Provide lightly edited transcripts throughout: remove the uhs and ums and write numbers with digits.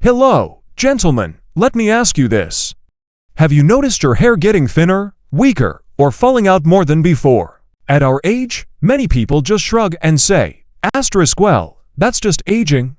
Hello, gentlemen, let me ask you this. Have you noticed your hair getting thinner, weaker, or falling out more than before? At our age, many people just shrug and say, well, that's just aging,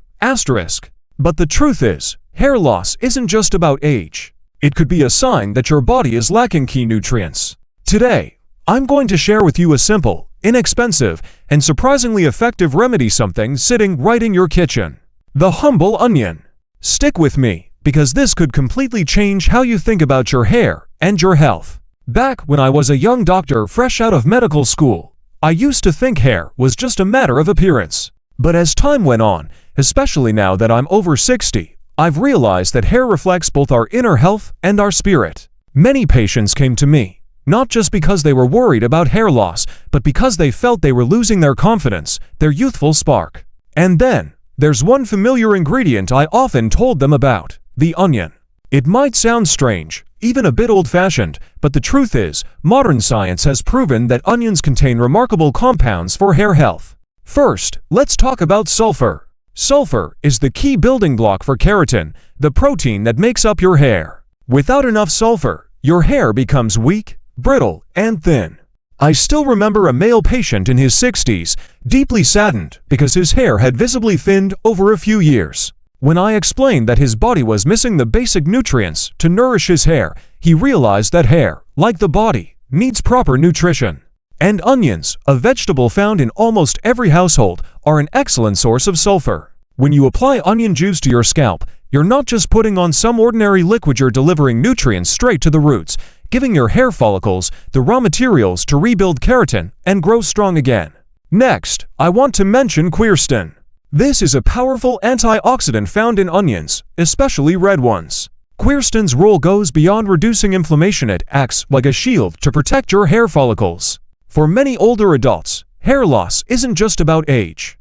But the truth is, hair loss isn't just about age. It could be a sign that your body is lacking key nutrients. Today, I'm going to share with you a simple, inexpensive, and surprisingly effective remedy, something sitting right in your kitchen. The humble onion. Stick with me, because this could completely change how you think about your hair and your health. Back when I was a young doctor fresh out of medical school, I used to think hair was just a matter of appearance. But as time went on, especially now that I'm over 60, I've realized that hair reflects both our inner health and our spirit. Many patients came to me, not just because they were worried about hair loss, but because they felt they were losing their confidence, their youthful spark. And then, there's one familiar ingredient I often told them about: the onion. It might sound strange, even a bit old-fashioned, but the truth is, modern science has proven that onions contain remarkable compounds for hair health. First, let's talk about sulfur. Sulfur is the key building block for keratin, the protein that makes up your hair. Without enough sulfur, your hair becomes weak, brittle, and thin. I still remember a male patient in his 60s, deeply saddened because his hair had visibly thinned over a few years. When I explained that his body was missing the basic nutrients to nourish his hair, he realized that hair, like the body, needs proper nutrition. And onions, a vegetable found in almost every household, are an excellent source of sulfur. When you apply onion juice to your scalp, you're not just putting on some ordinary liquid, you're delivering nutrients straight to the roots, giving your hair follicles the raw materials to rebuild keratin and grow strong again. Next, I want to mention quercetin. This is a powerful antioxidant found in onions, especially red ones. Quercetin's role goes beyond reducing inflammation. It acts like a shield to protect your hair follicles. For many older adults, hair loss isn't just about age.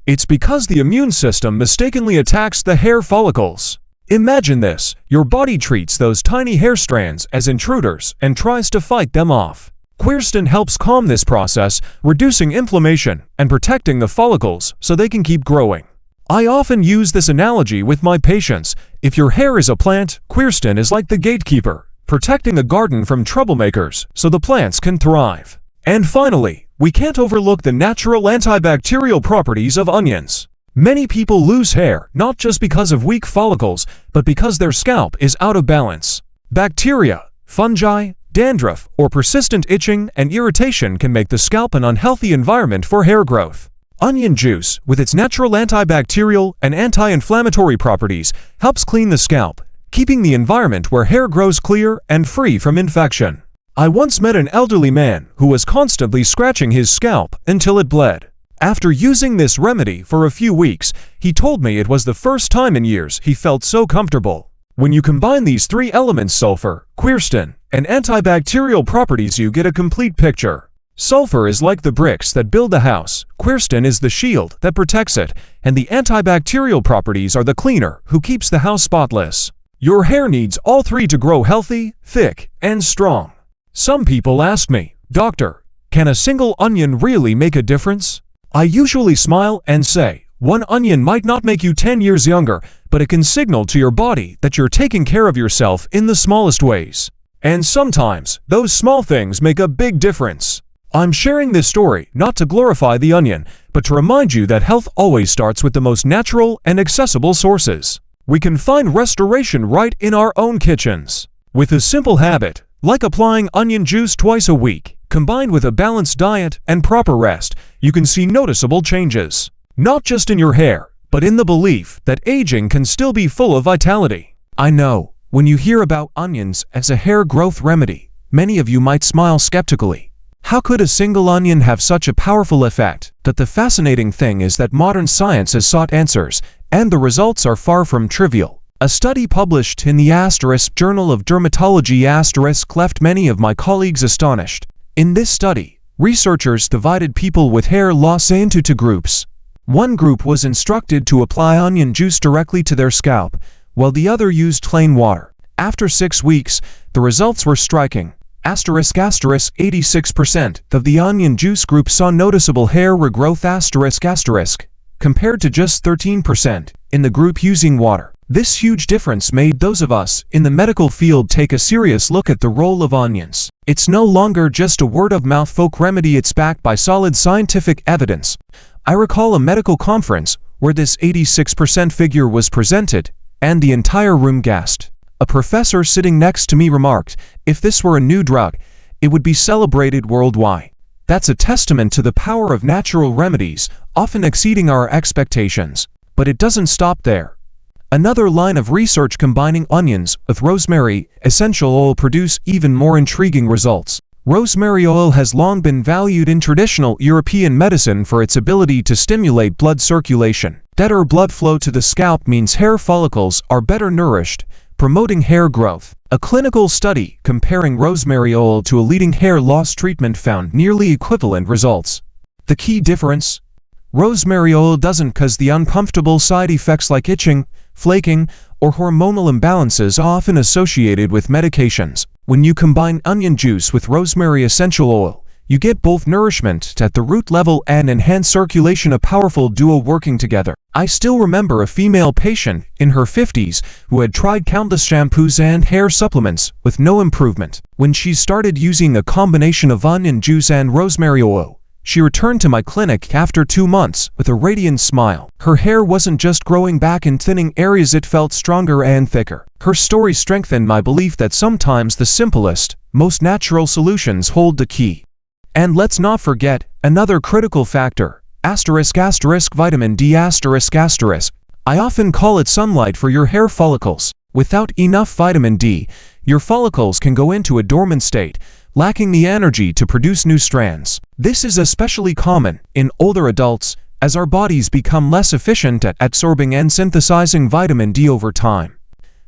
It's because the immune system mistakenly attacks the hair follicles. Imagine this: your body treats those tiny hair strands as intruders and tries to fight them off. Quercetin helps calm this process, reducing inflammation and protecting the follicles so they can keep growing. I often use this analogy with my patients. If your hair is a plant, quercetin is like the gatekeeper, protecting the garden from troublemakers so the plants can thrive. And finally, we can't overlook the natural antibacterial properties of onions. Many people lose hair not just because of weak follicles, but because their scalp is out of balance. Bacteria, fungi, dandruff, or persistent itching and irritation can make the scalp an unhealthy environment for hair growth. Onion juice, with its natural antibacterial and anti-inflammatory properties, helps clean the scalp, keeping the environment where hair grows clear and free from infection. I once met an elderly man who was constantly scratching his scalp until it bled. After using this remedy for a few weeks, he told me it was the first time in years he felt so comfortable. When you combine these three elements, sulfur, quercetin, and antibacterial properties, you get a complete picture. Sulfur is like the bricks that build the house, quercetin is the shield that protects it, and the antibacterial properties are the cleaner who keeps the house spotless. Your hair needs all three to grow healthy, thick, and strong. Some people ask me, "Doctor, can a single onion really make a difference?" I usually smile and say, one onion might not make you 10 years younger, but it can signal to your body that you're taking care of yourself in the smallest ways. And sometimes, those small things make a big difference. I'm sharing this story not to glorify the onion, but to remind you that health always starts with the most natural and accessible sources. We can find restoration right in our own kitchens. With a simple habit, like applying onion juice twice a week, combined with a balanced diet and proper rest, you can see noticeable changes. Not just in your hair, but in the belief that aging can still be full of vitality. I know, when you hear about onions as a hair growth remedy, many of you might smile skeptically. How could a single onion have such a powerful effect? But the fascinating thing is that modern science has sought answers, and the results are far from trivial. A study published in the Journal of Dermatology left many of my colleagues astonished. In this study, researchers divided people with hair loss into two groups. One group was instructed to apply onion juice directly to their scalp, while the other used plain water. After 6 weeks, the results were striking. 86% of the onion juice group saw noticeable hair regrowth **, compared to just 13% in the group using water. This huge difference made those of us in the medical field take a serious look at the role of onions. It's no longer just a word-of-mouth folk remedy, it's backed by solid scientific evidence. I recall a medical conference where this 86% figure was presented, and the entire room gasped. A professor sitting next to me remarked, "If this were a new drug, it would be celebrated worldwide." That's a testament to the power of natural remedies, often exceeding our expectations. But it doesn't stop there. Another line of research combining onions with rosemary essential oil produce even more intriguing results. Rosemary oil has long been valued in traditional European medicine for its ability to stimulate blood circulation. Better blood flow to the scalp means hair follicles are better nourished, promoting hair growth. A clinical study comparing rosemary oil to a leading hair loss treatment found nearly equivalent results. The key difference? Rosemary oil doesn't cause the uncomfortable side effects like itching, flaking, or hormonal imbalances often associated with medications. When you combine onion juice with rosemary essential oil, you get both nourishment at the root level and enhanced circulation, a powerful duo working together. I still remember a female patient in her 50s who had tried countless shampoos and hair supplements with no improvement. When she started using a combination of onion juice and rosemary oil, she returned to my clinic after 2 months with a radiant smile. Her hair wasn't just growing back in thinning areas, it felt stronger and thicker. Her story strengthened my belief that sometimes the simplest, most natural solutions hold the key. And let's not forget another critical factor, vitamin D I often call it sunlight for your hair follicles. Without enough vitamin D, your follicles can go into a dormant state, lacking the energy to produce new strands. This is especially common in older adults as our bodies become less efficient at absorbing and synthesizing vitamin D over time.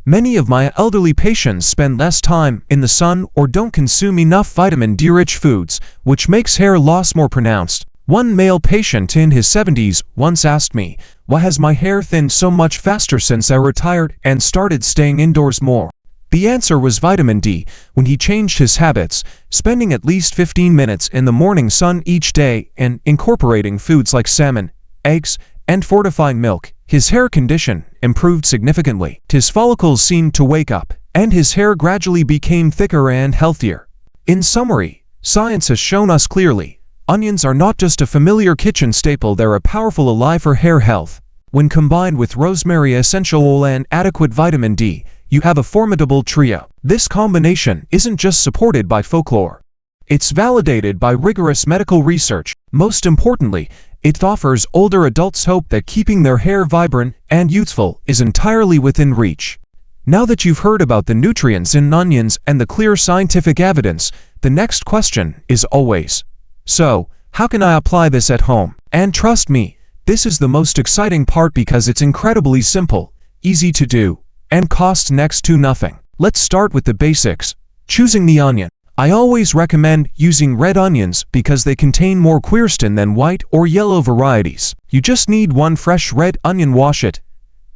Many of my elderly patients spend less time in the sun or don't consume enough vitamin D-rich foods, which makes hair loss more pronounced. One male patient in his 70s once asked me, "Why has my hair thinned so much faster since I retired and started staying indoors more?" The answer was vitamin D. When he changed his habits, spending at least 15 minutes in the morning sun each day and incorporating foods like salmon, eggs, and fortifying milk, his hair condition improved significantly. His follicles seemed to wake up, and his hair gradually became thicker and healthier. In summary, science has shown us clearly, onions are not just a familiar kitchen staple, they're a powerful ally for hair health. When combined with rosemary essential oil and adequate vitamin D, you have a formidable trio. This combination isn't just supported by folklore. It's validated by rigorous medical research. Most importantly, it offers older adults hope that keeping their hair vibrant and youthful is entirely within reach. Now that you've heard about the nutrients in onions and the clear scientific evidence, the next question is always, so, how can I apply this at home? And trust me, this is the most exciting part because it's incredibly simple, easy to do, and costs next to nothing. Let's start with the basics. Choosing the onion. I always recommend using red onions because they contain more quercetin than white or yellow varieties. You just need one fresh red onion, wash it,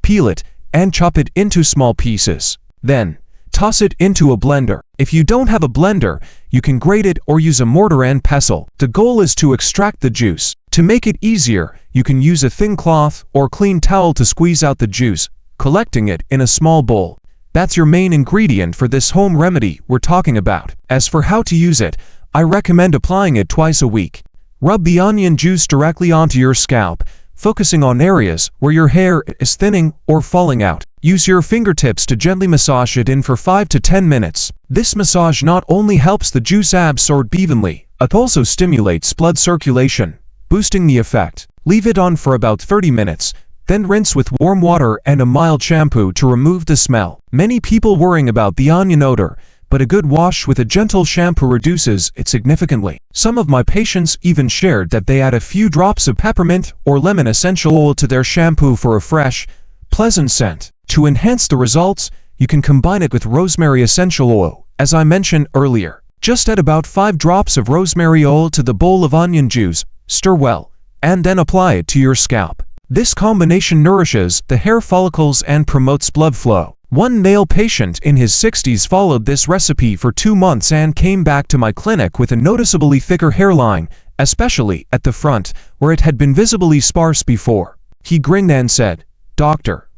peel it, and chop it into small pieces. Then, toss it into a blender. If you don't have a blender, you can grate it or use a mortar and pestle. The goal is to extract the juice. To make it easier, you can use a thin cloth or clean towel to squeeze out the juice, collecting it in a small bowl. That's your main ingredient for this home remedy we're talking about. As for how to use it, I recommend applying it twice a week. Rub the onion juice directly onto your scalp, focusing on areas where your hair is thinning or falling out. Use your fingertips to gently massage it in for 5 to 10 minutes. This massage not only helps the juice absorb evenly, it also stimulates blood circulation, boosting the effect. Leave it on for about 30 minutes. Then rinse with warm water and a mild shampoo to remove the smell. Many people worrying about the onion odor, but a good wash with a gentle shampoo reduces it significantly. Some of my patients even shared that they add a few drops of peppermint or lemon essential oil to their shampoo for a fresh, pleasant scent. To enhance the results, you can combine it with rosemary essential oil, as I mentioned earlier. Just add about 5 drops of rosemary oil to the bowl of onion juice, stir well, and then apply it to your scalp. This combination nourishes the hair follicles and promotes blood flow. One male patient in his 60s followed this recipe for 2 months and came back to my clinic with a noticeably thicker hairline, especially at the front, where it had been visibly sparse before. He grinned and said, "Doctor,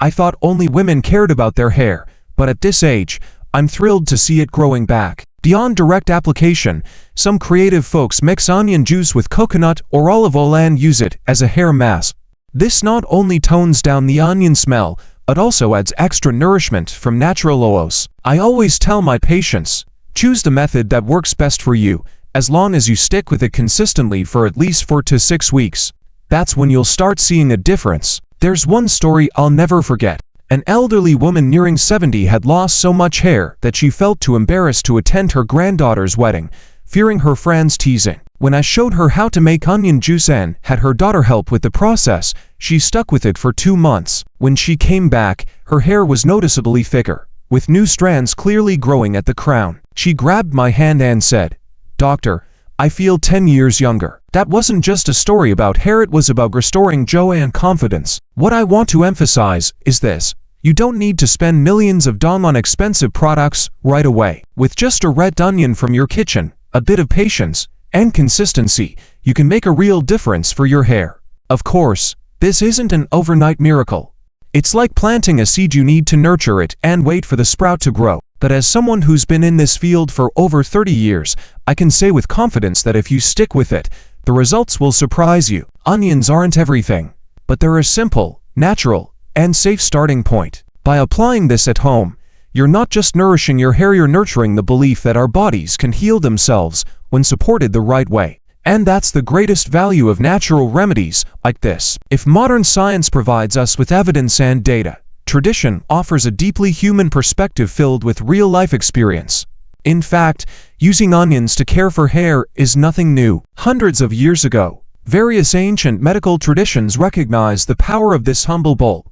I thought only women cared about their hair, but at this age, I'm thrilled to see it growing back. Beyond direct application, some creative folks mix onion juice with coconut or olive oil and use it as a hair mask. This not only tones down the onion smell, but also adds extra nourishment from natural oils. I always tell my patients, choose the method that works best for you, as long as you stick with it consistently for at least 4 to 6 weeks. That's when you'll start seeing a difference. There's one story I'll never forget. An elderly woman nearing 70 had lost so much hair that she felt too embarrassed to attend her granddaughter's wedding, fearing her friends teasing. When I showed her how to make onion juice and had her daughter help with the process, she stuck with it for 2 months. When she came back, her hair was noticeably thicker, with new strands clearly growing at the crown. She grabbed my hand and said, "Doctor, I feel 10 years younger." That wasn't just a story about hair, it was about restoring joy and confidence. What I want to emphasize is this: you don't need to spend millions of dollars on expensive products right away. With just a red onion from your kitchen, a bit of patience, and consistency, you can make a real difference for your hair. Of course, this isn't an overnight miracle. It's like planting a seed. You need to nurture it and wait for the sprout to grow. But as someone who's been in this field for over 30 years, I can say with confidence that if you stick with it, the results will surprise you. Onions aren't everything, but they're a simple, natural, and safe starting point. By applying this at home, you're not just nourishing your hair, you're nurturing the belief that our bodies can heal themselves when supported the right way. And that's the greatest value of natural remedies like this. If modern science provides us with evidence and data, tradition offers a deeply human perspective filled with real-life experience. In fact, using onions to care for hair is nothing new. Hundreds of years ago, various ancient medical traditions recognized the power of this humble bulb.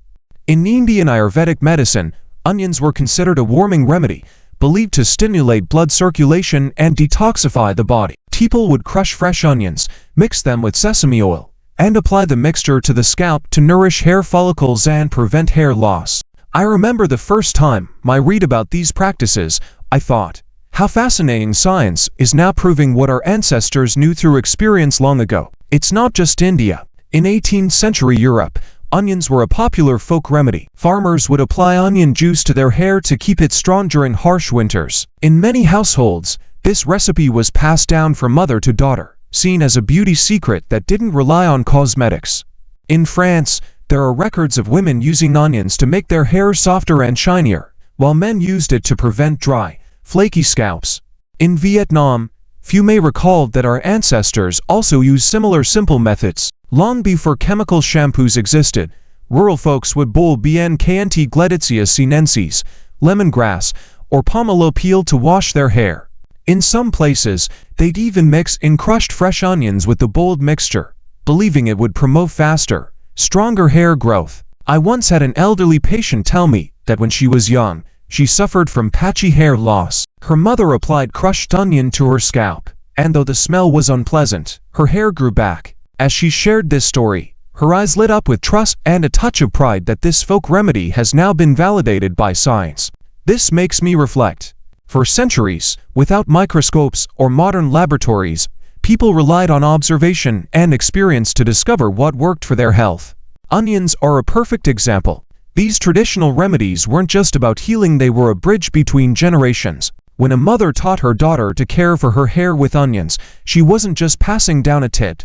In Indian Ayurvedic medicine, onions were considered a warming remedy, believed to stimulate blood circulation and detoxify the body. People would crush fresh onions, mix them with sesame oil, and apply the mixture to the scalp to nourish hair follicles and prevent hair loss. I remember the first time I read about these practices, I thought, how fascinating science is now proving what our ancestors knew through experience long ago. It's not just India. In 18th century Europe, onions were a popular folk remedy. Farmers would apply onion juice to their hair to keep it strong during harsh winters. In many households, this recipe was passed down from mother to daughter, seen as a beauty secret that didn't rely on cosmetics. In France, there are records of women using onions to make their hair softer and shinier, while men used it to prevent dry, flaky scalps. In Vietnam, few may recall that our ancestors also used similar simple methods. Long before chemical shampoos existed, rural folks would boil bnkt gleditsia sinensis, lemongrass, or pomelo peel to wash their hair. In some places, they'd even mix in crushed fresh onions with the boiled mixture, believing it would promote faster, stronger hair growth. I once had an elderly patient tell me that when she was young, she suffered from patchy hair loss. Her mother applied crushed onion to her scalp, and though the smell was unpleasant, her hair grew back. As she shared this story, her eyes lit up with trust and a touch of pride that this folk remedy has now been validated by science. This makes me reflect. For centuries, without microscopes or modern laboratories, people relied on observation and experience to discover what worked for their health. Onions are a perfect example. These traditional remedies weren't just about healing, they were a bridge between generations. When a mother taught her daughter to care for her hair with onions, she wasn't just passing down a tip.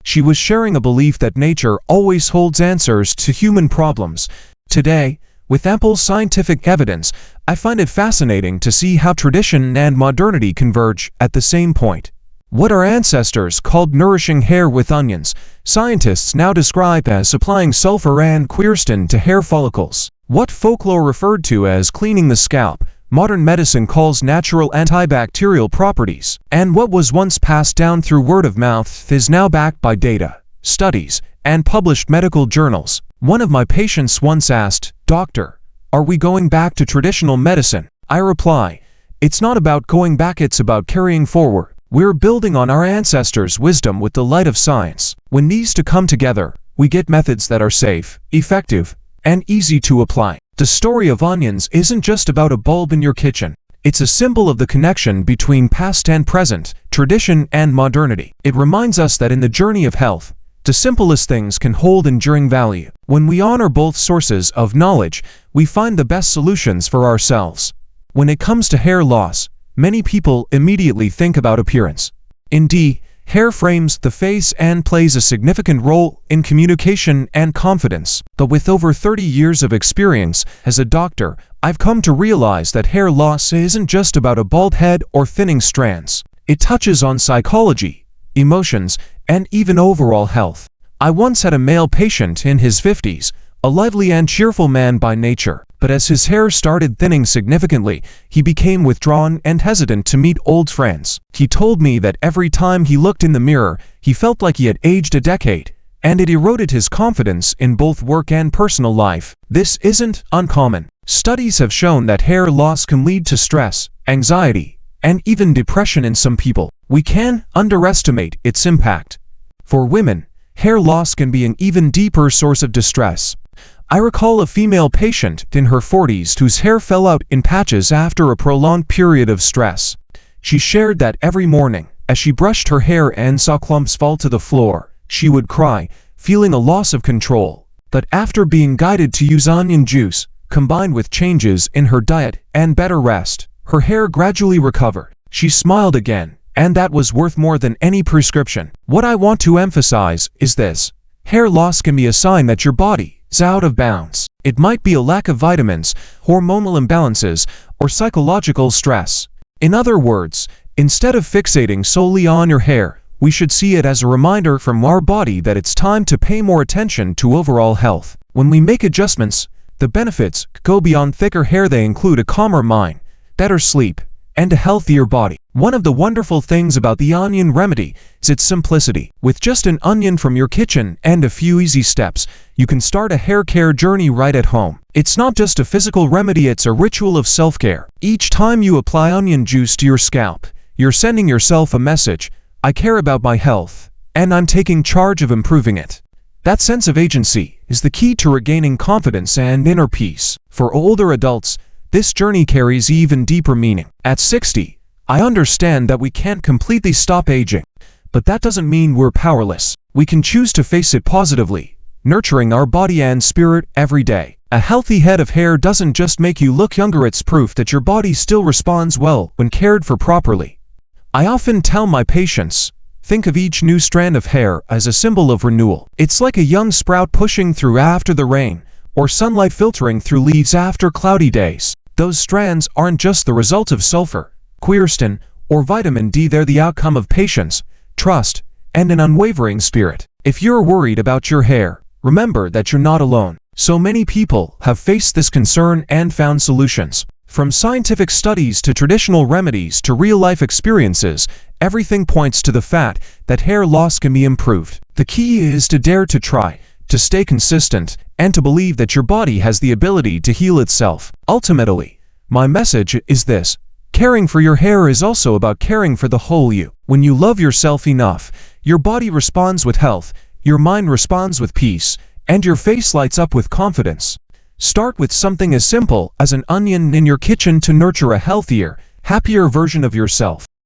She was sharing a belief that nature always holds answers to human problems. Today, with ample scientific evidence, I find it fascinating to see how tradition and modernity converge at the same point. What our ancestors called nourishing hair with onions, scientists now describe as applying sulfur and quercetin to hair follicles. What folklore referred to as cleaning the scalp, modern medicine calls natural antibacterial properties. And what was once passed down through word of mouth is now backed by data, studies, and published medical journals. One of my patients once asked, "Doctor, are we going back to traditional medicine?" I reply, "It's not about going back, it's about carrying forward. We're building on our ancestors' wisdom with the light of science. When these two come together, we get methods that are safe, effective, and easy to apply." The story of onions isn't just about a bulb in your kitchen. It's a symbol of the connection between past and present, tradition and modernity. It reminds us that in the journey of health, The simplest things can hold enduring value. When we honor both sources of knowledge, we find the best solutions for ourselves. When it comes to hair loss, many people immediately think about appearance. Indeed, hair frames the face and plays a significant role in communication and confidence. But with over 30 years of experience as a doctor, I've come to realize that hair loss isn't just about a bald head or thinning strands. It touches on psychology, emotions, and even overall health. I once had a male patient in his 50s, a lively and cheerful man by nature, but as his hair started thinning significantly, he became withdrawn and hesitant to meet old friends. He told me that every time he looked in the mirror, he felt like he had aged a decade, and it eroded his confidence in both work and personal life. This isn't uncommon. Studies have shown that hair loss can lead to stress, anxiety, and even depression in some people. We can't underestimate its impact. For women, hair loss can be an even deeper source of distress. I recall a female patient in her 40s whose hair fell out in patches after a prolonged period of stress. She shared that every morning, as she brushed her hair and saw clumps fall to the floor, she would cry, feeling a loss of control. But after being guided to use onion juice, combined with changes in her diet and better rest, her hair gradually recovered. She smiled again, and that was worth more than any prescription. What I want to emphasize is this: hair loss can be a sign that your body is out of bounds. It might be a lack of vitamins, hormonal imbalances, or psychological stress. In other words, instead of fixating solely on your hair, we should see it as a reminder from our body that it's time to pay more attention to overall health. When we make adjustments, the benefits go beyond thicker hair. They include a calmer mind, better sleep, and a healthier body. One of the wonderful things about the onion remedy is its simplicity. With just an onion from your kitchen and a few easy steps, you can start a hair care journey right at home. It's not just a physical remedy, it's a ritual of self-care. Each time you apply onion juice to your scalp, you're sending yourself a message: I care about my health, and I'm taking charge of improving it. That sense of agency is the key to regaining confidence and inner peace. For older adults, this journey carries even deeper meaning. At 60, I understand that we can't completely stop aging, but that doesn't mean we're powerless. We can choose to face it positively, nurturing our body and spirit every day. A healthy head of hair doesn't just make you look younger, it's proof that your body still responds well when cared for properly. I often tell my patients, think of each new strand of hair as a symbol of renewal. It's like a young sprout pushing through after the rain, or sunlight filtering through leaves after cloudy days. Those strands aren't just the result of sulfur, quercetin, or vitamin D. They're the outcome of patience, trust, and an unwavering spirit. If you're worried about your hair, remember that you're not alone. So many people have faced this concern and found solutions. From scientific studies to traditional remedies to real-life experiences, everything points to the fact that hair loss can be improved. The key is to dare to try, to stay consistent, and to believe that your body has the ability to heal itself. Ultimately, my message is this: caring for your hair is also about caring for the whole you. When you love yourself enough, your body responds with health, your mind responds with peace, and your face lights up with confidence. Start with something as simple as an onion in your kitchen to nurture a healthier, happier version of yourself.